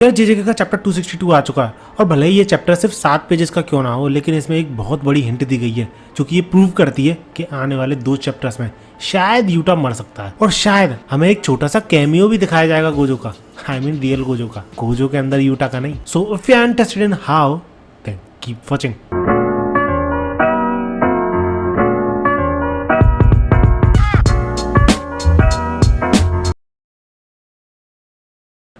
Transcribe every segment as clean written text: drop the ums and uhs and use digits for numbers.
यार जेजेके का चैप्टर 262 आ चुका है और भले ही ये चैप्टर सिर्फ 7 पेजेस का क्यों ना हो, लेकिन इसमें एक बहुत बड़ी हिंट दी गई है जो कि ये प्रूव करती है कि आने वाले 2 चैप्टर्स में शायद यूटा मर सकता है और शायद हमें एक छोटा सा कैमियो भी दिखाया जाएगा गोजो का, आई मीन रियल गोजो का, गोजो के अंदर यूटा का नहीं। So if you are interested in how, then keep watching.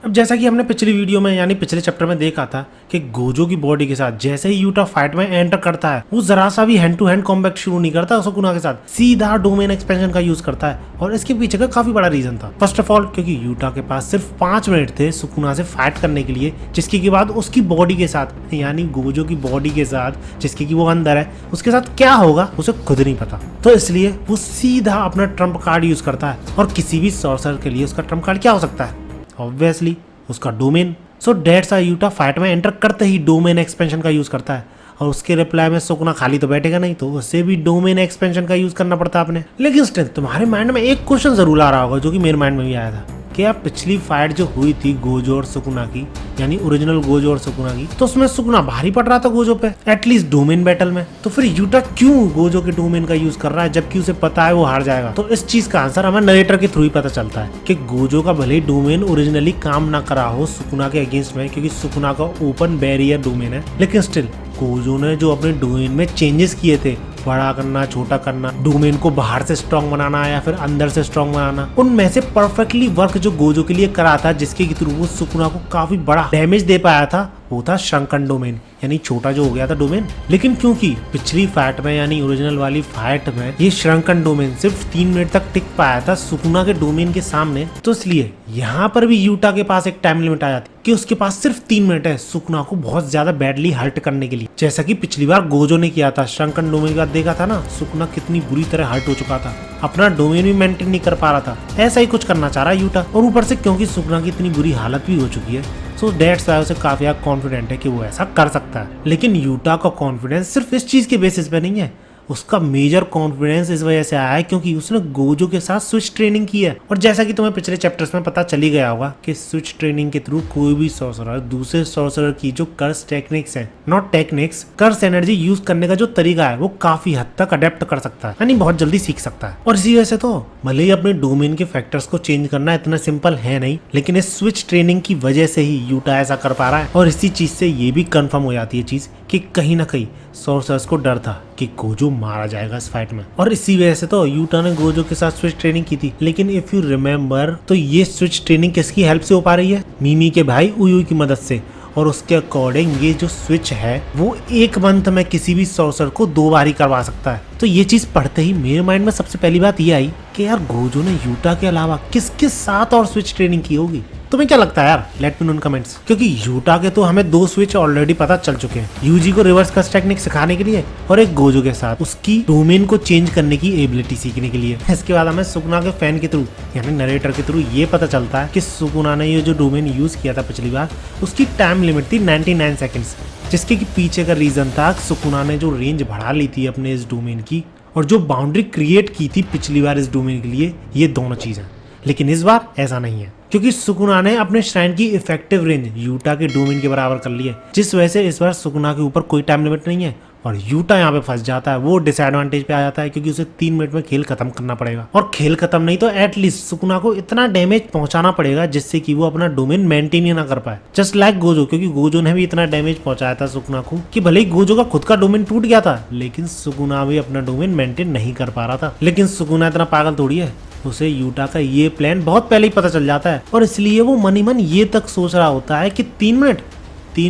अब जैसा कि हमने पिछली वीडियो में यानी पिछले चैप्टर में देखा था कि गोजो की बॉडी के साथ जैसे ही यूटा फाइट में एंटर करता है वो जरा सा भी हैंड टू हैंड कॉम्बैट शुरू नहीं करता सुकुना के साथ, सीधा डोमेन एक्सपेंशन का यूज करता है। और इसके पीछे का काफी बड़ा रीजन था। फर्स्ट ऑफ ऑल क्योंकि यूटा के पास सिर्फ 5 मिनट थे सुकुना से फाइट करने के लिए, जिसके के बाद उसकी बॉडी के साथ यानी गोजो की बॉडी के साथ जिसके की वो अंदर है उसके साथ क्या होगा उसे खुद नहीं पता। तो इसलिए वो सीधा अपना ट्रम्प कार्ड यूज करता है और किसी भी सॉर्सर के लिए उसका ट्रम्प कार्ड क्या हो सकता है, ऑब्वियसली उसका domain. So that's Utah fight में एंटर करते ही डोमेन एक्सपेंशन का यूज करता है और उसके रिप्लाई में सुकुना खाली तो बैठेगा नहीं, तो उससे भी डोमेन एक्सपेंशन का यूज करना पड़ता अपने। लेकिन स्टिल तुम्हारे माइंड में एक क्वेश्चन जरूर आ रहा होगा जो कि मेरे माइंड में भी आया था कि यार पिछली फाइट जो हुई थी गोजो और सुकुना की, यानी ओरिजिनल गोजो और सुकुना की, तो उसमें सुकुना भारी पड़ रहा था गोजो पे एटलीस्ट डोमेन बैटल में, तो फिर यूटा क्यों गोजो के डोमेन का यूज कर रहा है जबकि उसे पता है वो हार जाएगा। तो इस चीज का आंसर हमें नरेटर के थ्रू ही पता चलता है कि गोजो का भले ही डोमेन ओरिजिनली काम ना करा हो सुकुना के अगेंस्ट में, क्योंकि सुकुना का ओपन बैरियर डोमेन है, लेकिन स्टिल गोजो ने जो अपने डोमेन में चेंजेस किए थे, बड़ा करना, छोटा करना, डोमेन को बाहर से स्ट्रॉन्ग बनाना या फिर अंदर से स्ट्रॉन्ग बनाना, उनमें से परफेक्टली वर्क जो गोजो के लिए करा था जिसके थ्रू वो सुकुना को काफी बड़ा डैमेज दे पाया था, वो था श्रंकन डोमेन, यानी छोटा जो हो गया था डोमेन। लेकिन क्योंकि पिछली फाइट में यानी ओरिजिनल वाली फाइट में ये श्रंकन डोमेन सिर्फ 3 मिनट तक टिक पाया था सुकुना के डोमेन के सामने, तो इसलिए यहाँ पर भी यूटा के पास एक टाइम लिमिट आ जाती कि उसके पास सिर्फ 3 मिनट है सुकुना को बहुत ज्यादा बैडली हर्ट करने के लिए, जैसा कि पिछली बार गोजो ने किया था। श्रंकन डोमेन का देखा था ना सुकुना कितनी बुरी तरह हर्ट हो चुका था, अपना डोमेन भी मेंटेन नहीं कर पा रहा था। ऐसा ही कुछ करना चाह रहा है यूटा, और ऊपर से क्योंकि सुकुना की इतनी बुरी हालत भी हो चुकी है, सो दैट्स व्हाई उसे काफी कॉन्फिडेंट है कि वो ऐसा कर सकता है। लेकिन यूटा का कॉन्फिडेंस सिर्फ इस चीज के बेसिस पे नहीं है, उसका मेजर कॉन्फिडेंस इस वजह से आया है क्योंकि उसने गोजो के साथ स्विच ट्रेनिंग की है। और जैसा कि तुम्हें पिछले चैप्टर्स में पता चली गया होगा कि स्विच ट्रेनिंग के थ्रू कोई भी सॉर्सरर दूसरे सॉर्सरर की जो कर्स टेक्निक्स है, not techniques, curse energy use करने का जो तरीका है वो काफी हद तक अडेप्ट कर सकता है, यानी बहुत जल्दी सीख सकता है। और इसी वजह से तो भले ही अपने डोमेन के फैक्टर्स को चेंज करना इतना सिंपल है नहीं, लेकिन इस स्विच ट्रेनिंग की वजह से ही यूटा ऐसा कर पा रहा है। और इसी चीज से ये भी कंफर्म हो जाती है चीज कि कहीं ना कहीं सॉर्सरर्स को डर था कि गोजो मारा जाएगा इस फाइट में, और इसी वजह से तो यूटा ने गोजो के साथ स्विच ट्रेनिंग की थी। लेकिन इफ यू रिमेम्बर तो ये स्विच ट्रेनिंग किसकी हेल्प से हो पा रही है? मिमी के भाई उयुई की मदद से। और उसके अकॉर्डिंग ये जो स्विच है वो 1 मंथ में किसी भी सॉर्सर को 2 बार ही करवा सकता है। तो ये चीज पढ़ते ही मेरे माइंड में सबसे पहली बात ये आई कि यार गोजो ने यूटा के अलावा किसके साथ और स्विच ट्रेनिंग की होगी। तुम्हें क्या लगता है यार? लेट मी नो इन कमेंट्स। क्योंकि यूटा के तो हमें 2 स्विच ऑलरेडी पता चल चुके हैं, यूजी को रिवर्स कर्स टेक्निक सिखाने के लिए और एक गोजो के साथ उसकी डोमेन को चेंज करने की एबिलिटी सीखने के लिए। इसके बाद हमें सुकुना के फैन के थ्रू यानी नरेटर के थ्रू ये पता चलता है कि सुकुना ने ये जो डोमेन यूज किया था पिछली बार उसकी टाइम लिमिट थी 99 सेकेंड्स, जिसके की पीछे का रीजन था सुकुना ने जो रेंज बढ़ा ली थी अपने इस डोमेन की और जो बाउंड्री क्रिएट की थी पिछली बार इस डोमेन के लिए, ये दोनों चीजें। लेकिन इस बार ऐसा नहीं है क्योंकि सुकुना ने अपने श्राइन की इफेक्टिव रेंज यूटा के डोमेन के बराबर कर ली है, जिस वजह से इस बार सुकुना के ऊपर कोई टाइम लिमिट नहीं है और यूटा यहाँ पे फंस जाता है। वो डिसएडवांटेज पे आ जाता है क्योंकि उसे 3 मिनट में खेल खत्म करना पड़ेगा, और खेल खत्म नहीं तो एटलीस्ट सुकुना को इतना डैमेज पहुंचाना पड़ेगा जिससे कि वो अपना डोमेन मेंटेन ही ना कर पाए, जस्ट लाइक गोजो। क्योंकि गोजो ने भी इतना डैमेज पहुंचाया था सुकुना को कि भले ही गोजो का खुद का डोमेन टूट गया था लेकिन सुकुना भी अपना डोमेन मेंटेन नहीं कर पा रहा था। लेकिन सुकुना इतना पागल थोड़ी है, उसे यूटा का ये प्लान बहुत पहले ही पता चल जाता है और इसलिए वो मन ही मन ये तक सोच रहा होता है कि 3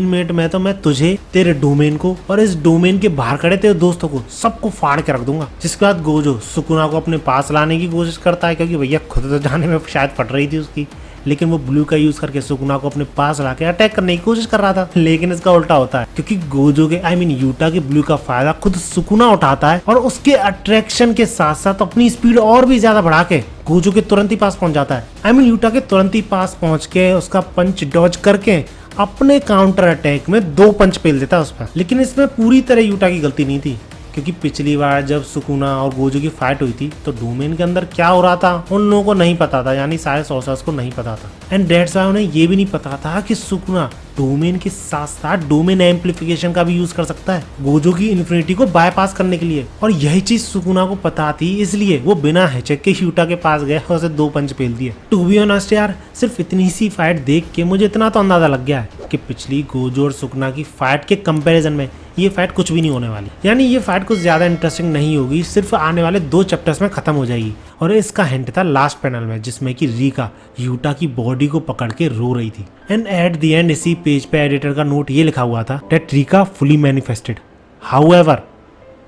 मिनट में तो मैं तुझे, तेरे डोमेन को और इस डोमेन के बाहर खड़े तेरे दोस्तों को सबको फाड़ के रख दूंगा। जिसके बाद गोजो सुकुना को अपने पास लाने की कोशिश करता है क्योंकि भैया खुद तो जाने में शायद फट रही थी उसकी, लेकिन वो ब्लू का यूज करके सुकुना को अपने पास लाके अटैक करने की कोशिश कर रहा था। लेकिन इसका उल्टा होता है क्योंकि गोजो के यूटा के ब्लू का फायदा खुद सुकुना उठाता है और उसके अट्रैक्शन के साथ साथ अपनी स्पीड और भी ज्यादा बढ़ा के गोजो के तुरंत ही पास पहुंच जाता है। यूटा के तुरंत ही पास पहुंच के उसका पंच डॉज करके अपने काउंटर अटैक में 2 पंच पेल देता है उस पर। लेकिन इसमें पूरी तरह यूटा की गलती नहीं थी क्योंकि पिछली बार जब सुकुना और गोजो की फाइट हुई थी तो डोमेन के अंदर क्या हो रहा था उन लोगों को नहीं पता था, यानी सारे सोर्सर्स को नहीं पता था। एंड दैट्स व्हाई उन्हें ये भी नहीं पता था कि सुकुना डोमेन के साथ साथ डोमेन एम्पलीफिकेशन का भी यूज कर सकता है गोजो की इन्फिनिटी को बायपास करने के लिए। और यही चीज सुकुना को पता थी, इसलिए वो बिना हिचक के यूटा के पास गए और उसे 2 पंच पेल दिए। टू बी ऑनेस्ट यार, सिर्फ इतनी सी फाइट देख के मुझे इतना तो अंदाजा लग गया है कि पिछली गोजो और सुकुना की फाइट के कंपैरिजन में ये फाइट कुछ भी नहीं होने वाली, यानी ये फाइट कुछ ज्यादा इंटरेस्टिंग नहीं होगी, सिर्फ आने वाले 2 चैप्टर्स में खत्म हो जाएगी। और इसका हिंट था लास्ट पैनल में, जिसमें कि रीका यूटा की बॉडी को पकड़ के रो रही थी। एंड एट द एंड इसी पेज पे एडिटर का नोट ये लिखा हुआ था that Rica fully manifested, however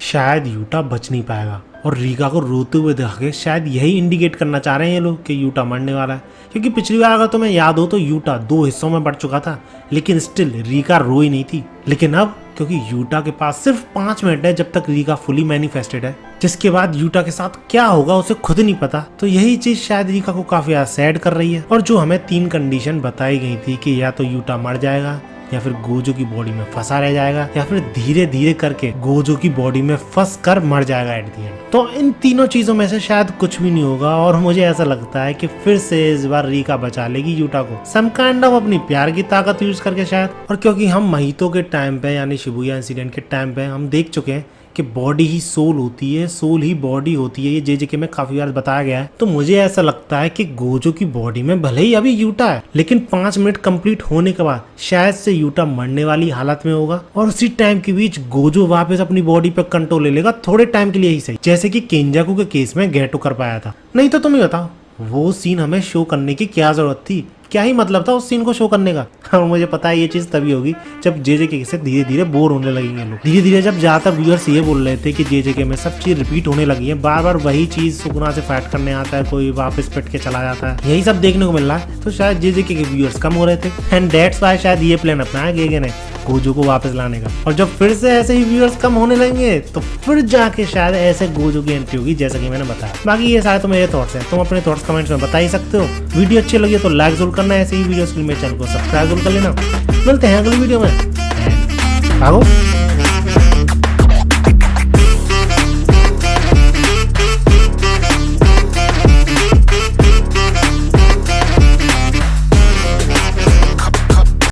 शायद यूटा बच नहीं पाएगा। और रीका को रोते हुए दिखा के शायद यही इंडिकेट करना चाह रहे हैं ये लोग कि यूटा मरने वाला है, क्योंकि पिछली बार अगर तुम्हें याद हो तो यूटा 2 हिस्सों में बढ़ चुका था, लेकिन स्टिल रीका रोई नहीं थी। लेकिन अब क्योंकि यूटा के पास सिर्फ 5 मिनट है जब तक रीका फुली मैनिफेस्टेड है, जिसके बाद यूटा के साथ क्या होगा उसे खुद नहीं पता, तो यही चीज शायद रीका को काफी ज्यादा सैड कर रही है। और जो हमें 3 कंडीशन बताई गई थी कि या तो यूटा मर जाएगा, या फिर गोजो की बॉडी में फंसा रह जाएगा, या फिर धीरे धीरे करके गोजो की बॉडी में फंस कर मर जाएगा एट द एंड, तो इन तीनों चीजों में से शायद कुछ भी नहीं होगा। और मुझे ऐसा लगता है कि फिर से इस बार रीका बचा लेगी यूटा को सम काइंड ऑफ अपनी प्यार की ताकत यूज करके शायद। और क्योंकि हम महितो के टाइम पे यानी शिबुया इंसिडेंट के टाइम पे हम देख चुके हैं कि बॉडी ही सोल होती है, सोल ही बॉडी होती है, ये जेजेके में काफी बार बताया गया है। तो मुझे ऐसा लगता है कि गोजो की बॉडी में भले ही अभी यूटा है, लेकिन 5 मिनट कंप्लीट होने के बाद शायद से यूटा मरने वाली हालत में होगा, और उसी टाइम के बीच गोजो वापस अपनी बॉडी पे कंट्रोल ले लेगा, थोड़े टाइम के लिए ही सही, जैसे कि केंजाकू के केस में गेटो कर पाया था। नहीं तो तुम ही बताओ, वो सीन हमें शो करने की क्या जरूरत थी, क्या ही मतलब था उस सीन को शो करने का। और मुझे पता है ये चीज तभी होगी जब जेजेके से धीरे धीरे बोर होने लगेंगे लोग। धीरे धीरे जब ज्यादातर व्यूअर्स ये बोल रहे थे कि जेजेके में सब चीज रिपीट होने लगी है, बार बार वही चीज सुकुना से फाइट करने आता है, कोई वापस पिट के चला जाता है, यही सब देखने को मिल रहा है, तो शायद जेजेके के व्यूअर्स कम हो रहे थे। एंड दैट्स व्हाई शायद ये प्लान अपनाया गेगे ने गोजो को वापस लाने का। और जब फिर से ऐसे ही व्यूअर्स कम होने लगेंगे तो फिर जाके शायद ऐसे गोजो की एंट्री होगी, जैसा कि मैंने बताया। बाकी ये सारे तो मेरे थॉट्स हैं, तुम अपने थॉट्स कमेंट्स में बता ही सकते हो। वीडियो अच्छी लगी तो लाइक जरूर करना, ऐसे ही वीडियोस के लिए मेरे चैनल को सब्सक्राइब जरूर कर लेना। मिलते हैं अगली वीडियो में, भागो।